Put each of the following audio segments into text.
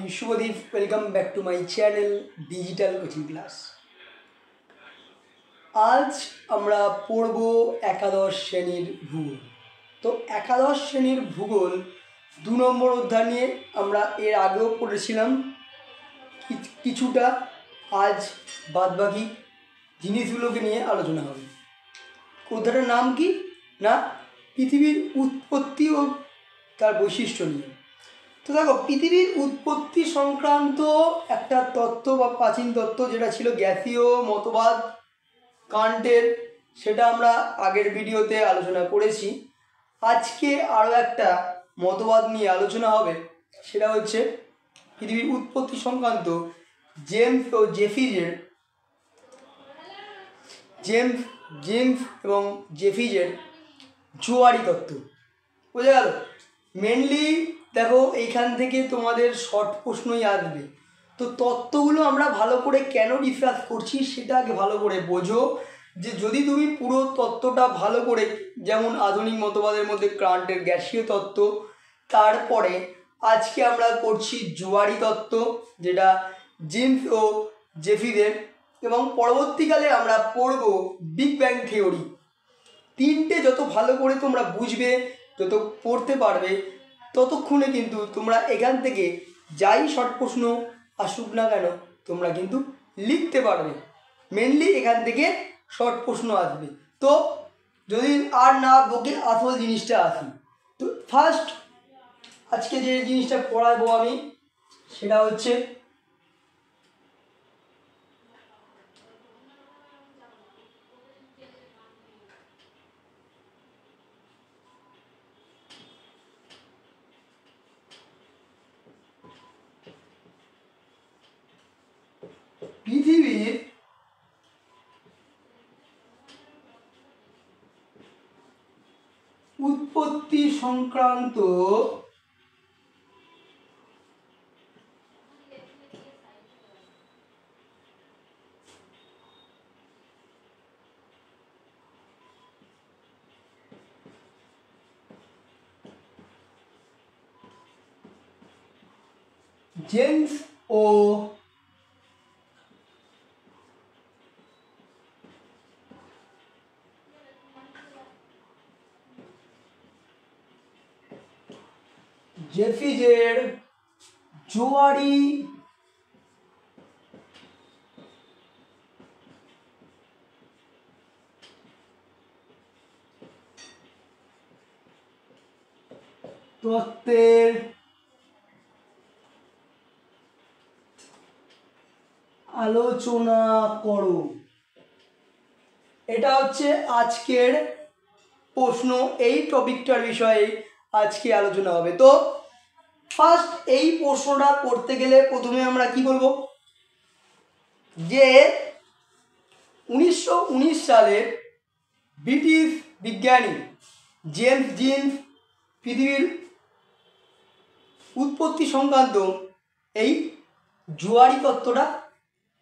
আমি Shubhadeep, welcome back to my channel digital coaching class. আজ আমরা পড়ব একাদশ শ্রেণীর ভূগোল। তো একাদশ শ্রেণীর ভূগোল 2 নম্বর অধ্যায় নিয়ে আমরা এর আগেও পড়েছিলাম কিছুটা। আজ বাদবাকি জিনিসগুলোকে নিয়ে আলোচনা হবে। অধ্যায়টার নাম কি না, পৃথিবীর উৎপত্তি ও তার বৈশিষ্ট্য নিয়ে। তো দেখো, পৃথিবীর উৎপত্তি সংক্রান্ত একটা তত্ত্ব বা প্রাচীন তত্ত্ব যেটা ছিল গ্যাসীয় মতবাদ কান্টের, সেটা আমরা আগের ভিডিওতে আলোচনা করেছি। আজকে আরও একটা মতবাদ নিয়ে আলোচনা হবে, সেটা হচ্ছে পৃথিবীর উৎপত্তি সংক্রান্ত জেমস এবং জেফিজের জোয়ারি তত্ত্ব। বোঝা গেল? মেনলি দেখো, এইখান থেকে তোমাদের শর্ট প্রশ্নই আসবে। তো তত্ত্বগুলো আমরা ভালো করে কেন ডিসকাস করছি সেটা আগে ভালো করে বোঝো। যে যদি তুমি পুরো তত্ত্বটা ভালো করে, যেমন আধুনিক মতবাদের মধ্যে কান্টের গ্যাসীয় তত্ত্ব, তারপরে আজকে আমরা করছি জোয়ারি তত্ত্ব যেটা জেমস ও জেফিজের, এবং পরবর্তীকালে আমরা পড়ব বিগ ব্যাং থিওরি। তিনটে যত ভালো করে তোমরা বুঝবে, যত পড়তে পারবে, ততক্ষণে কিন্তু তোমরা এখান থেকে যাই শর্ট প্রশ্ন আসুক না কেন তোমরা কিন্তু লিখতে পারবে। মেনলি এখান থেকে শর্ট প্রশ্ন আসবে। তো যদি আর না বকে আসল জিনিসটা আসি, তো ফার্স্ট আজকে যে জিনিসটা পড়াবো আমি, সেটা হচ্ছে পৃথিবীর উৎপত্তি সংক্রান্ত জেমস ও জেফিজের জোয়ারি তত্ত্বের আলোচনা করো। এটা হচ্ছে আজকের প্রশ্ন। এই টপিকটার বিষয়ে আজকে আলোচনা হবে। তো ফার্স্ট এই প্রশ্নটা করতে গেলে প্রথমে আমরা কি বলবো, যে 1919 সালে ব্রিটিশ বিজ্ঞানী জেমস জিন্স পৃথিবীর উৎপত্তি সংক্রান্ত এই জোয়ারি তত্ত্বটা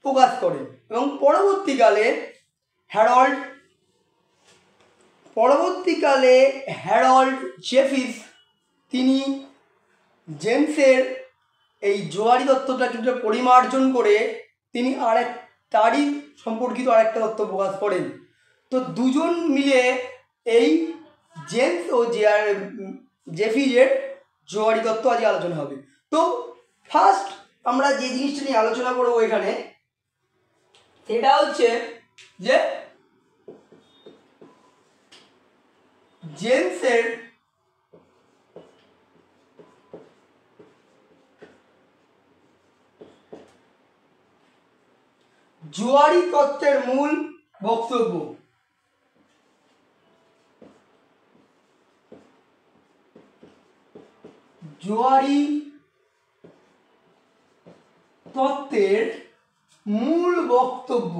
প্রকাশ করেন, এবং পরবর্তীকালে হ্যারল্ড জেফিস তিনি জেমসের এই জোয়ারি তত্ত্বটা পরিমার্জন করে তিনি তারই সম্পর্কিত আরেকটা তত্ত্ব প্রকাশ করেন। তো দুজন মিলে এই জেমস ও জেফিজের জোয়ারি তত্ত্ব আজকে আলোচনা হবে। তো ফার্স্ট আমরা যে জিনিসটা নিয়ে আলোচনা করবো এখানে, সেটা হচ্ছে যে জেমসের জোয়ারি তত্ত্বের মূল বক্তব্য। জোয়ারি তত্ত্বের মূল বক্তব্য।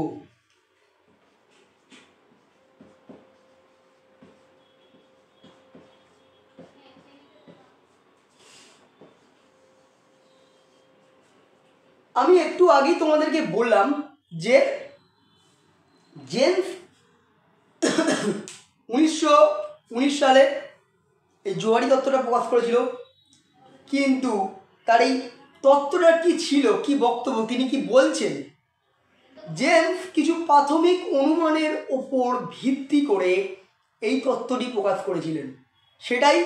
আমি একটু আগেই তোমাদেরকে বললাম যে জেমস 1919 সালে এই জোয়ারি তত্ত্বটা প্রকাশ করেছিল, কিন্তু তার এই তত্ত্বটা কি ছিল, কি বক্তব্য, তিনি কি বলছেন? জেমস কিছু প্রাথমিক অনুমানের ওপর ভিত্তি করে এই তত্ত্বটি প্রকাশ করেছিলেন, সেটাই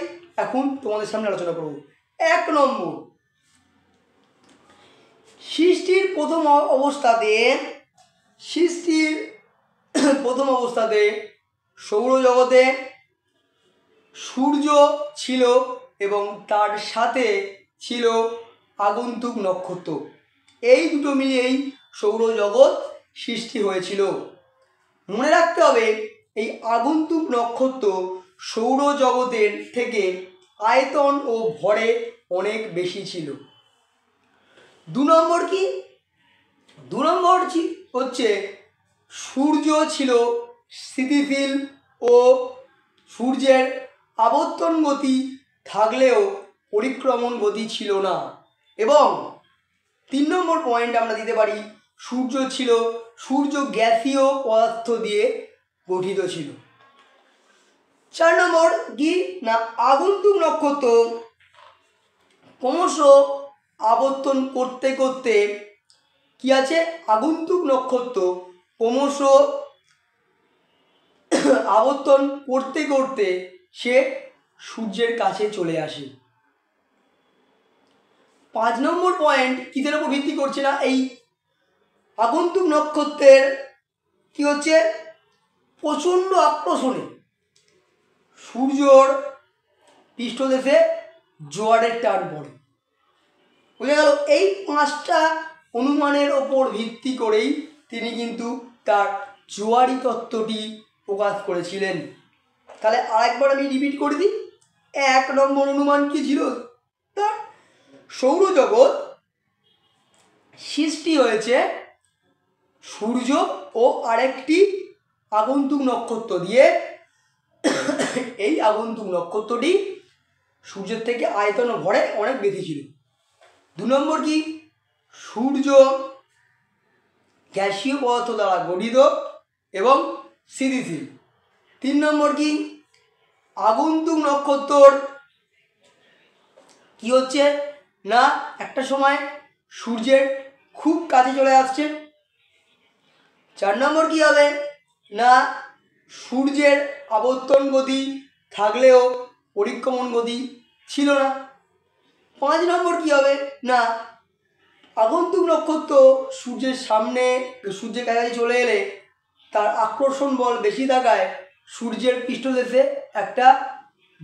এখন তোমাদের সামনে আলোচনা করব। 1 নম্বর, সৃষ্টির প্রথম অবস্থাতে সৌরজগতে সূর্য ছিল এবং তার সাথে ছিল আগন্তুক নক্ষত্র। এই দুটো মিলিয়েই সৌরজগৎ সৃষ্টি হয়েছিল। মনে রাখতে হবে এই আগন্তুক নক্ষত্র সৌরজগতের থেকে আয়তন ও ভরে অনেক বেশি ছিল। 2 নম্বর কি? 2 নম্বর হচ্ছে সূর্য ছিল স্থিতিশীল ও সূর্যের আবর্তন গতি থাকলেও পরিক্রমণ গতি ছিল না। এবং 3 নম্বর পয়েন্ট আমরা দিতে পারি, সূর্য গ্যাসীয় পদার্থ দিয়ে গঠিত ছিল। 4 নম্বর কি না, আগন্তুক নক্ষত্র ক্রমশ আবর্তন করতে করতে কি আছে, আগন্তুক নক্ষত্র ক্রমশ আবর্তন করতে করতে সে সূর্যের কাছে চলে আসে। 5 নম্বর পয়েন্ট কিসের উপর ভিত্তি করছে না, এই আগন্তুক নক্ষত্রের কি হচ্ছে, প্রচণ্ড আকর্ষণে সূর্যর পৃষ্ঠদেশে জোয়ারের টান পড়ে। বুঝে গেল? এই 5টা অনুমানের ওপর ভিত্তি করেই তিনি কিন্তু তার জোয়ারি তত্ত্বটি প্রকাশ করেছিলেন। তাহলে আরেকবার আমি রিপিট করে দিই। 1 নম্বর অনুমান কি ছিল তার, সৌরজগৎ সৃষ্টি হয়েছে সূর্য ও আরেকটি আগন্তুক নক্ষত্র দিয়ে। এই আগন্তুক নক্ষত্রটি সূর্যের থেকে আয়তন ও ভরে অনেক বেশি ছিল। 2 নম্বর কি, সূর্য গ্যাসীয় পদার্থ দ্বারা গঠিত এবং স্থিতিশীল। 3 নম্বর কি, আগন্তুক নক্ষত্রর কি হচ্ছে না, একটা সময় সূর্যের খুব কাছে চলে আসছে। 4 নম্বর কি হবে না, সূর্যের আবর্তন গতি থাকলেও পরিক্রমণ গতি ছিল না। 5 নম্বর কি হবে না, আগন্তুক নক্ষত্র সূর্যের কাছাকাছি চলে এলে তার আকর্ষণ বল বেশি থাকায় সূর্যের পৃষ্ঠদেশে একটা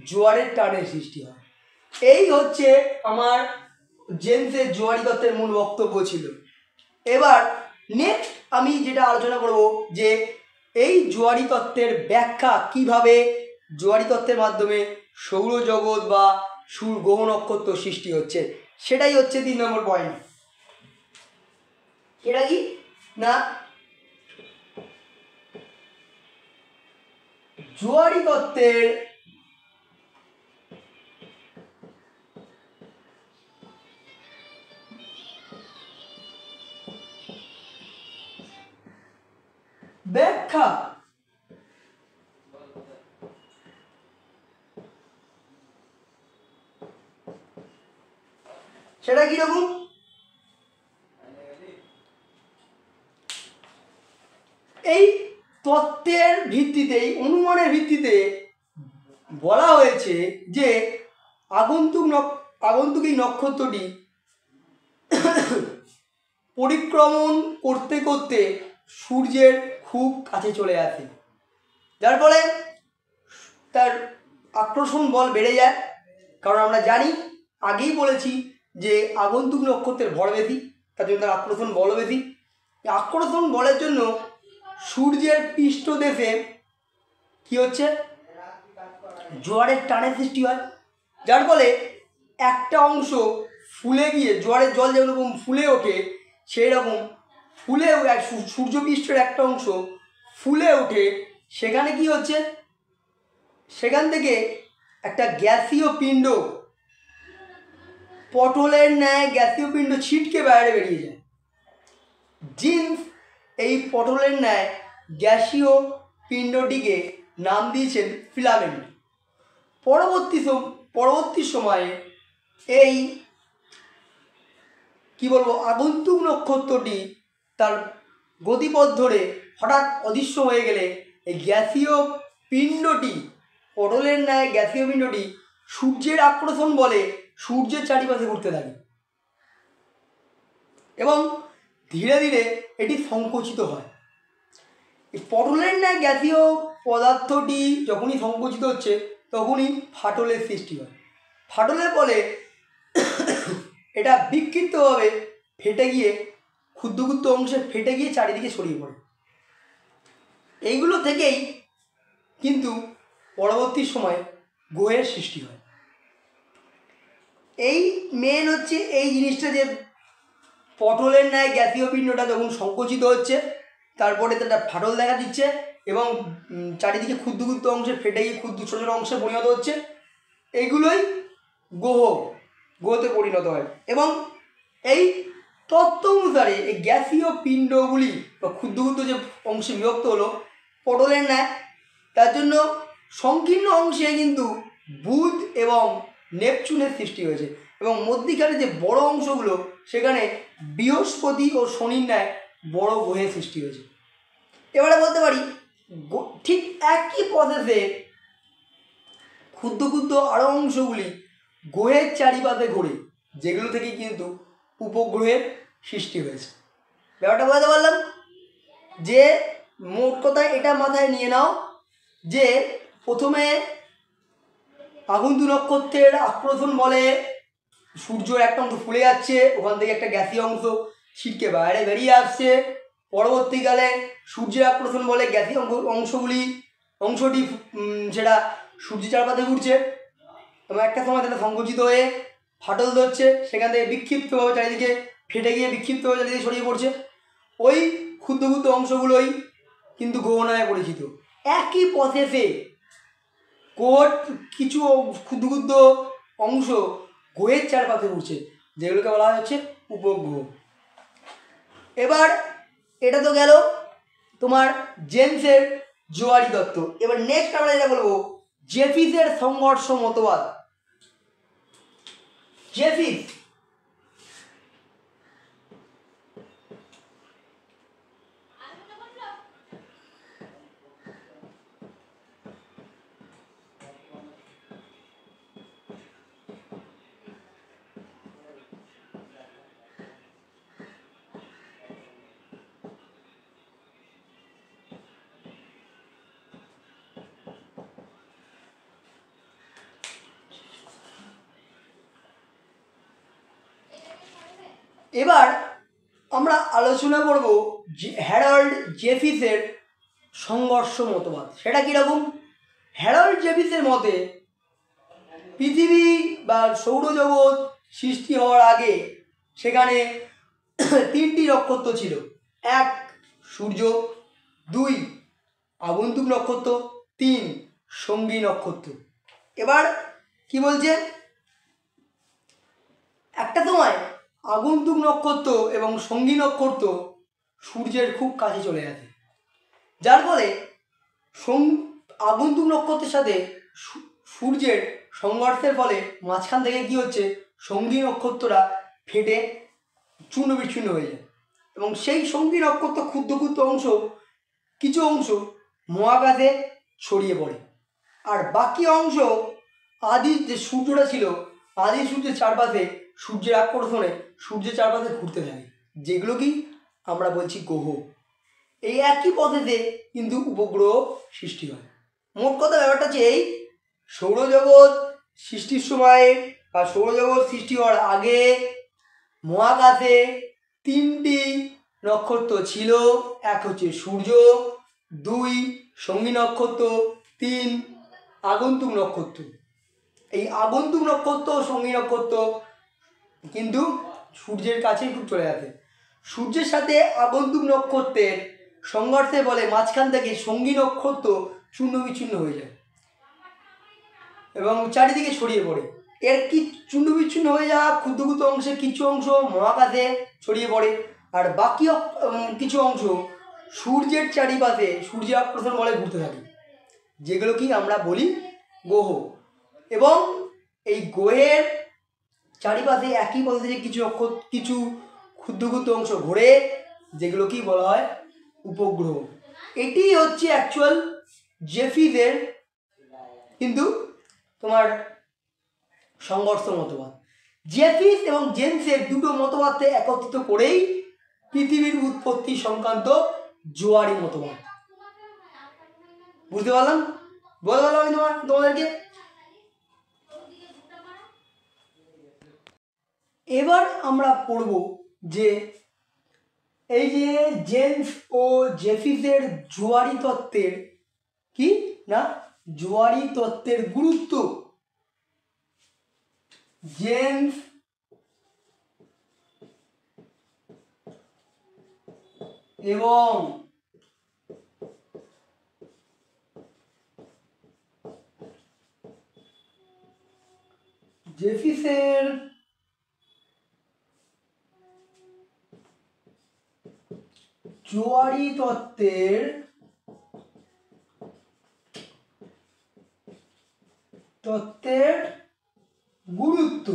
জোয়ারের টানের সৃষ্টি হয়। এই হচ্ছে আমার জেমসের জোয়ারি তত্ত্বের মূল বক্তব্য ছিল। এবার নেক্সট আমি যেটা আলোচনা করব যে এই জোয়ারি তত্ত্বের ব্যাখ্যা, কিভাবে জোয়ারি তত্ত্বের মাধ্যমে সৌরজগৎ বা গ্রহ নক্ষত্র সৃষ্টি হচ্ছে, সেটাই হচ্ছে 3 নম্বর পয়েন্ট। এটা কি না, জোয়ারি তত্ত্বের ব্যাখ্যা। সেটা কিরকম, এই তত্ত্বের ভিত্তিতে, অনুমানের ভিত্তিতে বলা হয়েছে যে আগন্তুক এই নক্ষত্রটি পরিক্রমণ করতে করতে সূর্যের খুব কাছে চলে আসে, যার ফলে তার আকর্ষণ বল বেড়ে যায়। কারণ আমরা জানি, আগেই বলেছি যে আগন্তুক নক্ষত্রের ভর বেশি, তার জন্য তার আকর্ষণ বলও বেশি। আকর্ষণ বলের জন্য সূর্যের পৃষ্ঠদেশে কি হচ্ছে, জোয়ারের টানের সৃষ্টি হয়, যার ফলে একটা অংশ ফুলে গিয়ে, জোয়ারের জল যেরকম ফুলে ওঠে সেই রকম সূর্যপৃষ্ঠের একটা অংশ ফুলে ওঠে। সেখানে কি হচ্ছে, সেখান থেকে একটা গ্যাসীয় পিণ্ড, পটলের ন্যায় গ্যাসীয় পিণ্ড ছিটকে বাইরে বেরিয়ে যায়। জিন্স এই পটলের ন্যায় গ্যাসীয় পিণ্ডটিকে নাম দিয়েছেন ফিলামেন্ট। পরবর্তী সময়ে এই কি বলবো, আগন্তুক নক্ষত্রটি তার গতিপথ ধরে হঠাৎ অদৃশ্য হয়ে গেলে এই গ্যাসীয় পিণ্ডটি, পটলের ন্যায় গ্যাসীয় পিণ্ডটি সূর্যের আকর্ষণ বলে সূর্যের চারিপাশে ঘুরতে থাকে এবং ধীরে ধীরে এটি সংকুচিত হয়। এই পটলের ন্যায় গ্যাসীয় পদার্থটি যখনই সংকুচিত হচ্ছে তখনই ফাটলের সৃষ্টি হয়। ফাটলের ফলে এটা বিক্ষিপ্তভাবে ফেটে গিয়ে ক্ষুদ্র ক্ষুদ্র অংশে ফেটে গিয়ে চারিদিকে ছড়িয়ে পড়ে। এইগুলো থেকেই কিন্তু পরবর্তী সময়ে গ্রহের সৃষ্টি হয়। এই মেন হচ্ছে এই জিনিসটা যে পটলের ন্যায় গ্যাসীয় পিণ্ডটা যখন সংকুচিত হচ্ছে তারপরে তাটা ফাটল দেখা দিচ্ছে এবং চারিদিকে ক্ষুদ্র ক্ষুদ্র অংশে ফেটে গিয়ে ক্ষুদ্র ছোটো ছোটো অংশে পরিণত হচ্ছে, এইগুলোই গ্রহতে পরিণত হয়। এবং এই তত্ত্ব অনুসারে এই গ্যাসীয় পিণ্ডগুলি বা ক্ষুদ্র ক্ষুদ্র যে অংশে বিভক্ত হলো পটলের ন্যায়, তার জন্য সংকীর্ণ অংশে কিন্তু বুধ এবং নেপচুনের সৃষ্টি হয়েছে এবং মধ্যিখানে যে বড় অংশগুলো সেখানে বৃহস্পতি ও শনির ন্যায় বড় গ্রহের সৃষ্টি হয়েছে। এবারে বলতে পারি ঠিক একই প্রসেসে ক্ষুদ্র ক্ষুদ্র আরও অংশগুলি গ্রহের চারিপাশে ঘুরে, যেগুলো থেকে কিন্তু উপগ্রহের সৃষ্টি হয়েছে। ব্যাপারটা বলতে পারলাম যে মোট কথা এটা মাথায় নিয়ে নাও যে প্রথমে আগন্তুক নক্ষত্রের আকর্ষণ বলে সূর্য একটা অংশ ফুলে যাচ্ছে, ওখান থেকে একটা গ্যাসীয় অংশ ছিটকে বাইরে বেরিয়ে আসছে। পরবর্তীকালে সূর্যের আকর্ষণ বলে গ্যাসীয় অংশটি সেটা সূর্যের চারপাশে ঘুরছে এবং একটা সময় সেটা সংকুচিত হয়ে ফাটল ধরছে, সেখান থেকে বিক্ষিপ্তভাবে চারিদিকে ফেটে গিয়ে বিক্ষিপ্তভাবে চারিদিকে ছড়িয়ে পড়ছে। ওই ক্ষুদ্র ক্ষুদ্র অংশগুলোই কিন্তু গ্রহ নামে পরিচিত। একই প্রসেসে কিছু ক্ষুদ্র ক্ষুদ্র অংশ গ্রহের চারপাশে ঘুরছে, যেগুলোকে বলা হচ্ছে উপগ্রহ। এবার এটা তো গেল তোমার জেমসের জোয়ারি তত্ত্ব। এবার নেক্সট আমরা যেটা বলবো জেফিসের সংঘর্ষ মতবাদ। জেফিস এবার আমরা আলোচনা করব হ্যারল্ড জেফিসের সংঘর্ষ মতবাদ। সেটা কীরকম? হ্যারল্ড জেফিসের মতে পৃথিবী বা সৌরজগৎ সৃষ্টি হওয়ার আগে সেখানে তিনটি নক্ষত্র ছিল। এক সূর্য, দুই আগন্তুক নক্ষত্র, তিন সঙ্গী নক্ষত্র। এবার কি বলছে, একটা সময় আগন্তুক নক্ষত্র এবং সঙ্গী নক্ষত্র সূর্যের খুব কাছে চলে আসে, যার ফলে আগন্তুক নক্ষত্রের সাথে সূর্যের সংঘর্ষের ফলে মাঝখান থেকে কি হচ্ছে, সঙ্গী নক্ষত্ররা ফেটে চূর্ণ বিচ্ছিন্ন হয়ে যায় এবং সেই সঙ্গী নক্ষত্র ক্ষুদ্র ক্ষুদ্র অংশ কিছু অংশ মহাকাশে ছড়িয়ে পড়ে, আর বাকি অংশ আদি যে সূর্যটা ছিল আদি সূর্যের চারপাশে সূর্যের আকর্ষণে সূর্যের চারপাশে ঘুরতে থাকে, যেগুলো কি আমরা বলছি গ্রহ। এই একই পদ্ধতিতে কিন্তু উপগ্রহ সৃষ্টি হয়। মোট কথা ব্যাপারটা হচ্ছে এই, সৌরজগৎ সৃষ্টির সময় বা সৌরজগৎ সৃষ্টি হওয়ার আগে মহাকাশে তিনটি নক্ষত্র ছিল। এক হচ্ছে সূর্য, দুই সঙ্গী নক্ষত্র, তিন আগন্তুক নক্ষত্র। এই আগন্তুক নক্ষত্র সঙ্গী নক্ষত্র কিন্তু সূর্যের কাছেই খুব চলে আসে। সূর্যের সাথে আগন্তুক নক্ষত্রের সংঘর্ষে বলে মাঝখান থেকে সঙ্গী নক্ষত্র চূর্ণ বিচ্ছিন্ন হয়ে যায় এবং চারিদিকে ছড়িয়ে পড়ে। এর কি চূর্ণ বিচ্ছিন্ন হয়ে যাওয়া ক্ষুদ্র ক্ষুদ্র অংশের কিছু অংশ মহাকাশে ছড়িয়ে পড়ে, আর বাকি কিছু অংশ সূর্যের চারিপাশে সূর্যের আকর্ষণ বলে ঘুরতে থাকে, যেগুলো কি আমরা বলি গ্রহ। এবং এই গ্রহের চারিপাশে একই পদ্ধতিতে কিছু ক্ষুদ্র ক্ষুদ্র অংশ ঘোরে, যেগুলো কি বলা হয় উপগ্রহ। এটি হচ্ছে অ্যাকচুয়াল জেফিদের কিন্তু তোমার সংঘর্ষ মতবাদ। জেফিস এবং জেমসের দুটো মতবাদকে একত্রিত করেই পৃথিবীর উৎপত্তি সংক্রান্ত জোয়ারি মতবাদ। বুঝতে পারলাম? বলতে পারলাম আমি তোমাদেরকে। এবার আমরা পড়ব যে এই যে জেমস ও জেফিসের জোয়ারি তত্ত্বের কি না জোয়ারি তত্ত্বের গুরুত্ব। জেমস এবং জেফিসের জোয়ারি তত্ত্বের গুরুত্ব।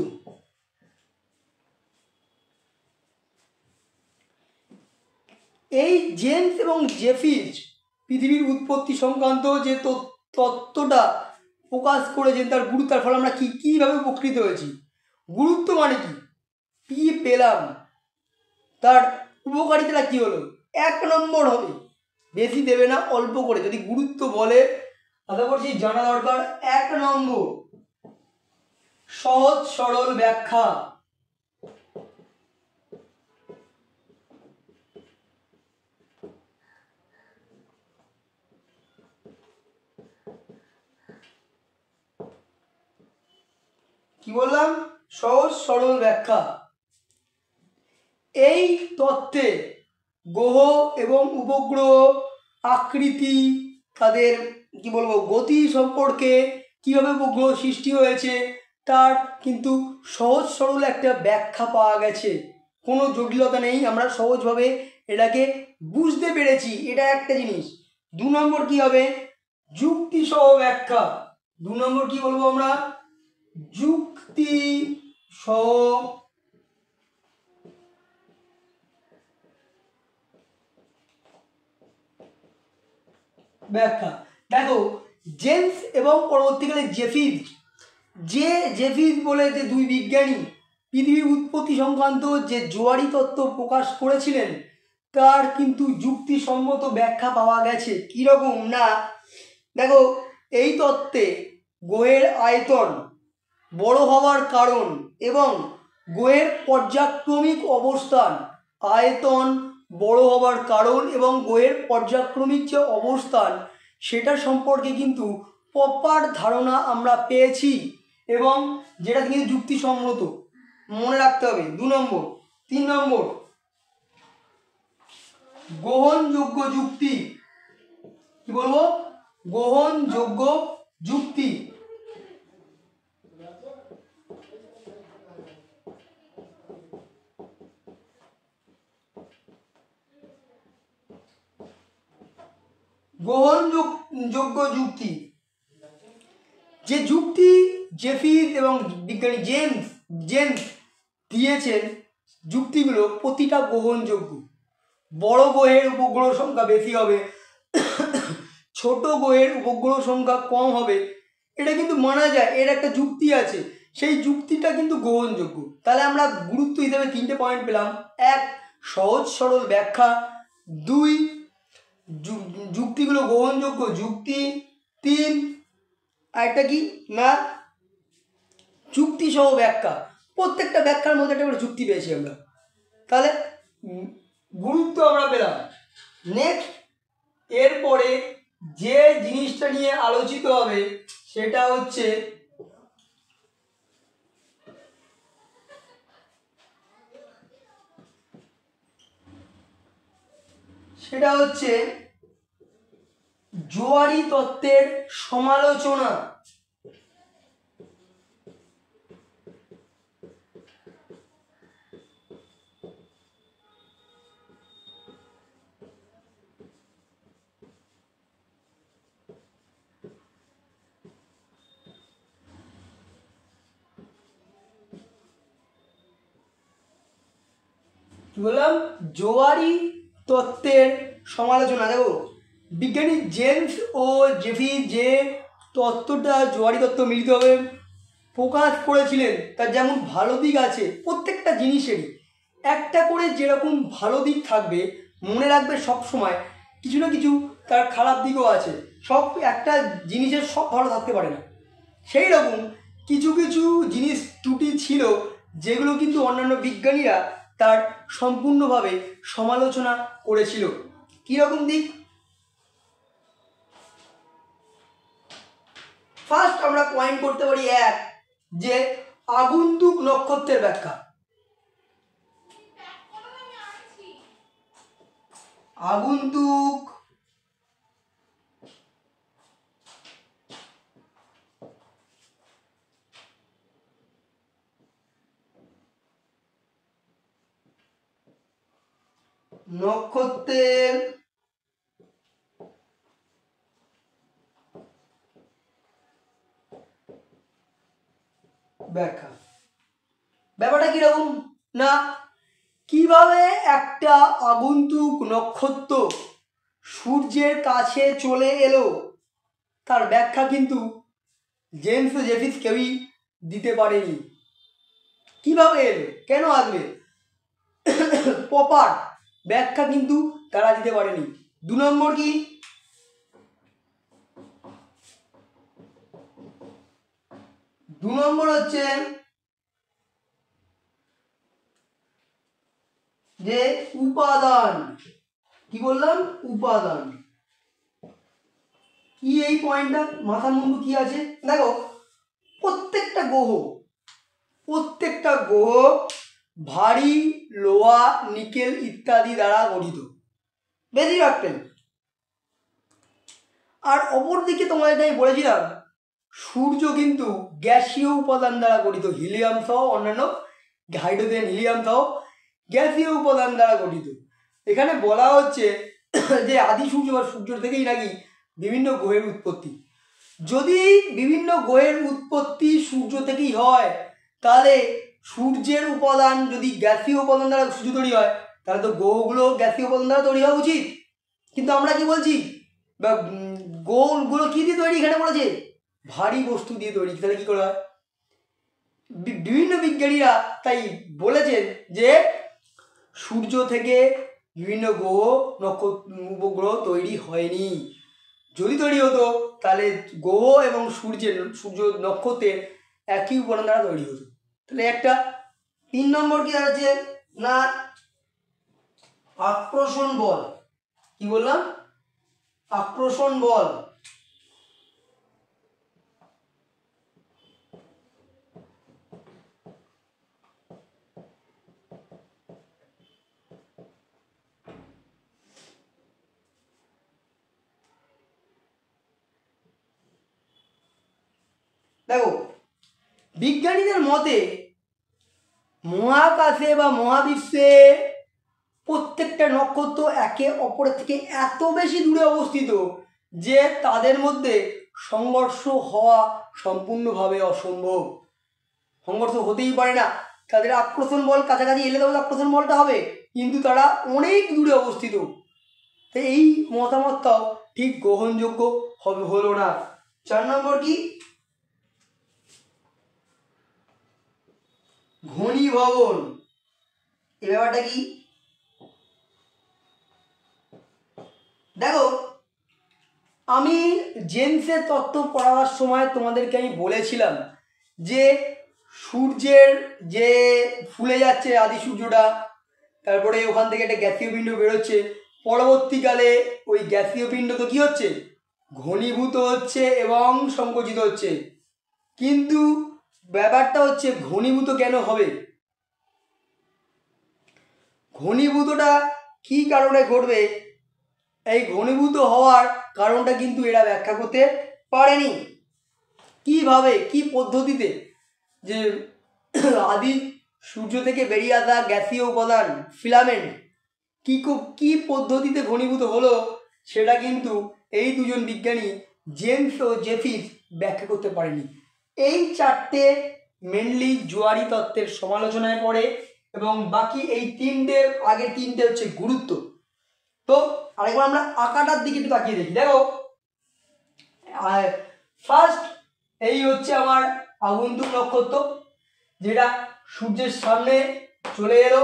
এই জেমস এবং জেফিস পৃথিবীর উৎপত্তি সংক্রান্ত যে তত্ত্বটা প্রকাশ করেছেন, তার গুরুত্ব, তার ফলে আমরা কীভাবে উপকৃত হয়েছি, গুরুত্ব মানে কি পেলাম, তার উপকারিতাটা কী হলো। 1 নম্বর হবে, বেশি দেবে না, অল্প করে। যদি গুরুত্ব বলে আশা করছি জানা দরকার। 1 নম্বর, সহজ সরল ব্যাখ্যা। কি বললাম? সহজ সরল ব্যাখ্যা। এই তত্ত্বে গ্রহ এবং উপগ্রহ আকৃতি, তাদের কি বলবো গতি সম্পর্কে, কীভাবে উপগ্রহ সৃষ্টি হয়েছে, তার কিন্তু সহজ সরল একটা ব্যাখ্যা পাওয়া গেছে। কোনো জটিলতা নেই, আমরা সহজভাবে এটাকে বুঝতে পেরেছি, এটা একটা জিনিস। 2 নম্বর কি হবে? যুক্তি সহ ব্যাখ্যা। 2 নম্বর কি বলবো আমরা? যুক্তি সহ ব্যাখ্যা। দেখো, জেমস এবং পরবর্তীকালে জেফিস বলে যে 2 বিজ্ঞানী পৃথিবীর উৎপত্তি সংক্রান্ত যে জোয়ারি তত্ত্ব প্রকাশ করেছিলেন, তার কিন্তু যুক্তিসম্মত ব্যাখ্যা পাওয়া গেছে। কীরকম না, দেখো, এই তত্ত্বে গ্রহের আয়তন বড় হওয়ার কারণ এবং গ্রহের পর্যায়ক্রমিক অবস্থান, আয়তন বড় হওয়ার কারণ এবং গ্রহের পর্যায়ক্রমিক যে অবস্থান, সেটা সম্পর্কে কিন্তু প্রপার ধারণা আমরা পেয়েছি, এবং যেটা কিন্তু যুক্তিসম্মত, মনে রাখতে হবে। 2 নম্বর। 3 নম্বর, গ্রহণযোগ্য যুক্তি। কি বলবো? গ্রহণযোগ্য যুক্তি। গ্রহণযোগ্য যুক্তি, যে যুক্তি জেফিস এবং বিজ্ঞানী জেমস দিয়েছেন, যুক্তিগুলো প্রতিটা গ্রহণযোগ্য। বড় গ্রহের উপগ্রহ সংখ্যা বেশি হবে, ছোট গ্রহের উপগ্রহ সংখ্যা কম হবে, এটা কিন্তু মানা যায়, এর একটা যুক্তি আছে, সেই যুক্তিটা কিন্তু গ্রহণযোগ্য। তাহলে আমরা গুরুত্ব হিসেবে 3টে পয়েন্ট পেলাম। 1, সহজ সরল ব্যাখ্যা। 2, যুক্তিগুলো গ্রহণযোগ্য যুক্তি। 3, আরেকটা কি না যুক্তিসহ ব্যাখ্যা। প্রত্যেকটা ব্যাখ্যার মধ্যে একটা করে যুক্তি পেয়েছি আমরা, তাহলে গুরুত্ব আমরা পেলাম। নেক্সট, এরপরে যে জিনিসটা নিয়ে আলোচিত হবে সেটা হচ্ছে জোয়ারি তত্ত্বের সমালোচনা। কি বললাম, জোয়ারি তত্ত্বের সমালোচনা। দেখো বিজ্ঞানী জেমস ও জেফি যে তত্ত্বটা জোয়ারি তত্ত্ব মিলিতভাবে প্রকাশ করেছিলেন তার যেমন ভালো দিক আছে, প্রত্যেকটা জিনিসেরই একটা করে যেরকম ভালো দিক থাকবে, মনে রাখবে সব সময় কিছু না কিছু তার খারাপ দিকও আছে। সব একটা জিনিসের সব ভালো থাকতে পারে না। সেই রকম কিছু কিছু জিনিস ত্রুটি ছিল যেগুলো কিন্তু অন্যান্য বিজ্ঞানীরা তার সম্পূর্ণভাবে সমালোচনা করেছিল। কীরকম দিক? ফার্স্ট আমরা পয়েন্ট করতে পারি এক, যে আগন্তুক নক্ষত্রের ব্যাখ্যা। আগন্তুক নক্ষত্রের ব্যাখ্যা। ব্যাপারটা কিরকম না, কিভাবে একটা আগন্তুক নক্ষত্র সূর্যের কাছে চলে এলো তার ব্যাখ্যা কিন্তু জেমস ও জেফিস কেউই দিতে পারেনি। কিভাবে এলো, কেন আসবে, প্রপার ব্যাখ্যা কিন্তু তারা দিতে পারেনি। 2 নম্বর কি, হচ্ছে যে উপাদান। কি বললাম, উপাদান। কি এই পয়েন্টটা মাথার মধ্যে কি আছে দেখো, প্রত্যেকটা গ্রহ ভারী লোহা, নিকেল ইত্যাদি দ্বারা গঠিত, বেশি রাখতেন। আর অপরদিকে তোমাদের আমি বলেছিলাম সূর্য কিন্তু গ্যাসীয় উপাদান দ্বারা গঠিত, হিলিয়াম সহ অন্যান্য হাইড্রোজেন, হিলিয়াম সহ গ্যাসীয় উপাদান দ্বারা গঠিত। এখানে বলা হচ্ছে যে আদি সূর্য বা সূর্য থেকেই নাকি বিভিন্ন গ্রহের উৎপত্তি। যদি বিভিন্ন গ্রহের উৎপত্তি সূর্য থেকেই হয়, তাহলে সূর্যের উপাদান যদি গ্যাসীয় উপাদান দ্বারা সূর্য তৈরি হয়, তাহলে তো গ্রহগুলো গ্যাসীয় উপাদান দ্বারা তৈরি হওয়া উচিত। কিন্তু আমরা কি বলছি, বা গ্রহগুলো কী দিয়ে তৈরি, এখানে বলেছে ভারী বস্তু দিয়ে তৈরি। তাহলে কী করে হয়? বিভিন্ন বিজ্ঞানীরা তাই বলেছেন যে সূর্য থেকে বিভিন্ন গ্রহ উপগ্রহ তৈরি হয়নি। যদি তৈরি হতো তাহলে গ্রহ এবং সূর্য নক্ষত্রের একই উপাদান দ্বারা তৈরি হতো। তাহলে একটা। 3 নম্বর কি আছে না, আকর্ষণ বল। কি বললাম, আকর্ষণ বল। দেখো বিজ্ঞানীদের মতে মহাকাশে বা মহাবিশ্বে প্রত্যেকটা নক্ষত্র একে অপরের থেকে এত বেশি দূরে অবস্থিত যে তাদের মধ্যে সংঘর্ষ হওয়া সম্পূর্ণভাবে অসম্ভব। সংঘর্ষ হতেই পারে না। তাদের আকর্ষণ বল কাছাকাছি এলে তবে আকর্ষণ বলটা হবে, কিন্তু তারা অনেক দূরে অবস্থিত। তো এই মতামতটাও ঠিক গ্রহণযোগ্য হলো না। 4 নম্বর কি, ঘনীভবন। এই ব্যাপারটা কি দেখো, আমি জেমসের তত্ত্ব পড়াবার সময় তোমাদেরকে আমি বলেছিলাম যে সূর্যের যে ফুলে যাচ্ছে আদি সূর্যটা, তারপরে ওখান থেকে একটা গ্যাসীয় পিণ্ড বেরোচ্ছে, পরবর্তীকালে ওই গ্যাসীয় পিণ্ড তো কী হচ্ছে, ঘনীভূত হচ্ছে এবং সংকুচিত হচ্ছে। কিন্তু ব্যাপারটা হচ্ছে ঘনীভূত কেন হবে, ঘনীভূতটা কি কারণে ঘটবে, এই ঘনীভূত হওয়ার কারণটা কিন্তু এরা ব্যাখ্যা করতে পারেনি। কিভাবে, কি পদ্ধতিতে যে আদি সূর্য থেকে বেরিয়ে আসা গ্যাসীয় উপাদান ফিলামেন্ট কি পদ্ধতিতে ঘনীভূত হলো, সেটা কিন্তু এই দুজন বিজ্ঞানী জেমস ও জেফিস ব্যাখ্যা করতে পারেনি। এই 4টে মেনলি জোয়ারি তত্ত্বের সমালোচনায় পড়ে এবং বাকি এই তিনটে আগের তিনটে হচ্ছে গুরুত্ব। তো আরেকবার আমরা আঁকাটার দিকে একটু তাকিয়ে দেখি। দেখো ফার্স্ট এই হচ্ছে আমার আগন্তুক নক্ষত্র, যেটা সূর্যের সামনে চলে এলো।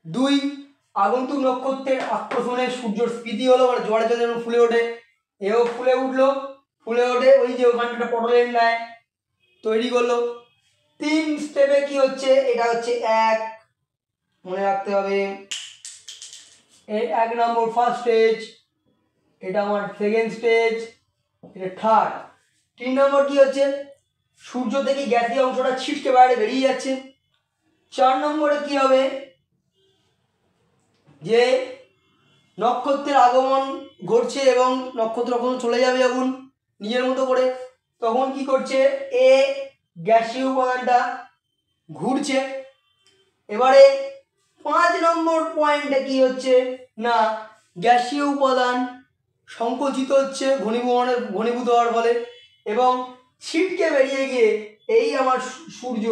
2 আগন্তুক নক্ষত্রের আকর্ষণে সূর্যের স্ফীতি হলো, মানে জোয়ারের জন্য যেমন ফুলে ওঠে, এও ফুলে উঠলো, ফুলে ওঠে ওই যে ওখানটা পটলের ন্যায় তৈরি করলো। 3 স্টেপে কি হচ্ছে, এটা হচ্ছে 1, মনে রাখতে হবে, এই 1 নম্বর ফার্স্ট স্টেজ, এটা আমার সেকেন্ড স্টেজ, এটা থার্ড। 3 নম্বর কি হচ্ছে, সূর্য থেকে গ্যাসীয় অংশটা ছিটকে বাইরে বেরিয়ে যাচ্ছে। 4 নম্বরে কি হবে, যে নক্ষত্রের আগমন ঘটছে এবং নক্ষত্র কখন চলে যাবে যখন নিজের মতো করে, তখন কি করছে, এ গ্যাসীয় উপাদানটা ঘুরছে। এবারে 5 নম্বর পয়েন্টে কি হচ্ছে না, গ্যাসীয় উপাদান সংকুচিত হচ্ছে ঘনীভূত হওয়ার ফলে এবং ছিটকে বেরিয়ে গিয়ে এই আমার সূর্য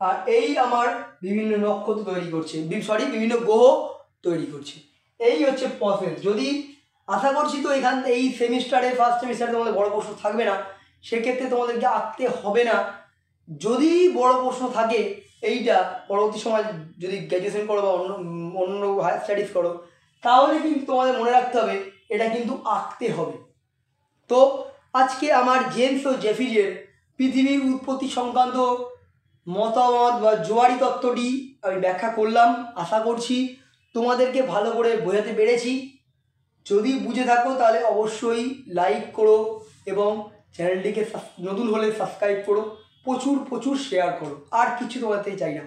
আর এই আমার বিভিন্ন নক্ষত্র তৈরি করছে, বিভিন্ন গ্রহ তৈরি করছে। এই হচ্ছে প্রসেস। যদি আশা করছি তো এই সেমিস্টারে ফার্স্ট সেমিস্টারে তোমাদের বড় প্রশ্ন থাকবে না, সেক্ষেত্রে তোমাদেরকে আঁকতে হবে না। যদি বড় প্রশ্ন থাকে এইটা পরবর্তী সময় যদি গ্র্যাজুয়েশন করো বা অন্য হায়ার স্টাডিজ করো, তাহলে কিন্তু তোমাদের মনে রাখতে হবে এটা কিন্তু আঁকতে হবে। তো আজকে আমার জেমস ও জেফিজের পৃথিবীর উৎপত্তি সংক্রান্ত মতামত বা জোয়ারি তত্ত্বটি আমি ব্যাখ্যা করলাম। আশা করছি তোমাদেরকে ভালো করে বোঝাতে পেরেছি। যদি বুঝে থাকো তাহলে অবশ্যই লাইক করো এবং চ্যানেলটিকে নতুন হলে সাবস্ক্রাইব করো, প্রচুর প্রচুর শেয়ার করো। আর কিছু তোমার থেকে চাই না,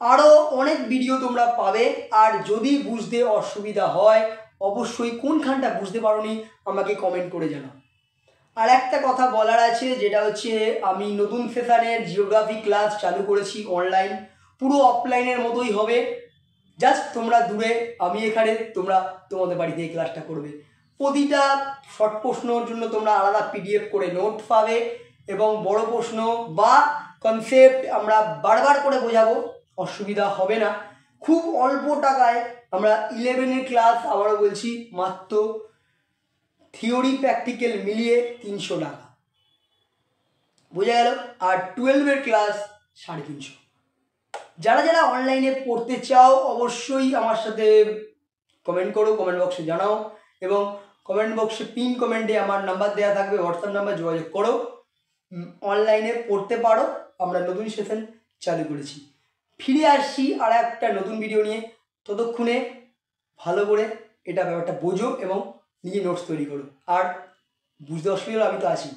আরও অনেক ভিডিও তোমরা পাবে। আর যদি বুঝতে অসুবিধা হয় অবশ্যই কোনখানটা বুঝতে পারোনি আমাকে কমেন্ট করে জানাও। আর একটা কথা বলার আছে, যেটা হচ্ছে আমি নতুন সেশনের জিওগ্রাফি ক্লাস চালু করেছি অনলাইন, পুরো অফলাইনের মতোই হবে। জাস্ট তোমরা দূরে, আমি এখানে, তোমরা তোমাদের বাড়িতে এই ক্লাসটা করবে। প্রতিটা শর্ট প্রশ্নর জন্য তোমরা আলাদা পিডিএফ করে নোট পাবে এবং বড় প্রশ্ন বা কনসেপ্ট আমরা বারবার করে বোঝাবো, অসুবিধা হবে না। খুব অল্প টাকায় আমরা 11-এর ক্লাস, আবারও বলছি, মাত্র থিওরি প্র্যাকটিক্যাল মিলিয়ে 300 টাকা, বোঝা গেল। আর 12-এর ক্লাস 350। যারা যারা অনলাইনে পড়তে চাও অবশ্যই আমার সাথে কমেন্ট করো, কমেন্ট বক্সে জানাও এবং কমেন্ট বক্সে পিন কমেন্টে আমার নাম্বার দেওয়া থাকবে, হোয়াটসঅ্যাপ নাম্বার, যোগাযোগ করো, অনলাইনে পড়তে পারো। আমরা নতুন সেশন চালু করেছি। ফিরে আসছি আর একটা নতুন ভিডিও নিয়ে। ততক্ষণে ভালো করে এটা ব্যাপারটা বোঝো এবং নিজে নোটস তৈরি করো। আর বুঝতে অসুবিধা হলে আমি তো আছি।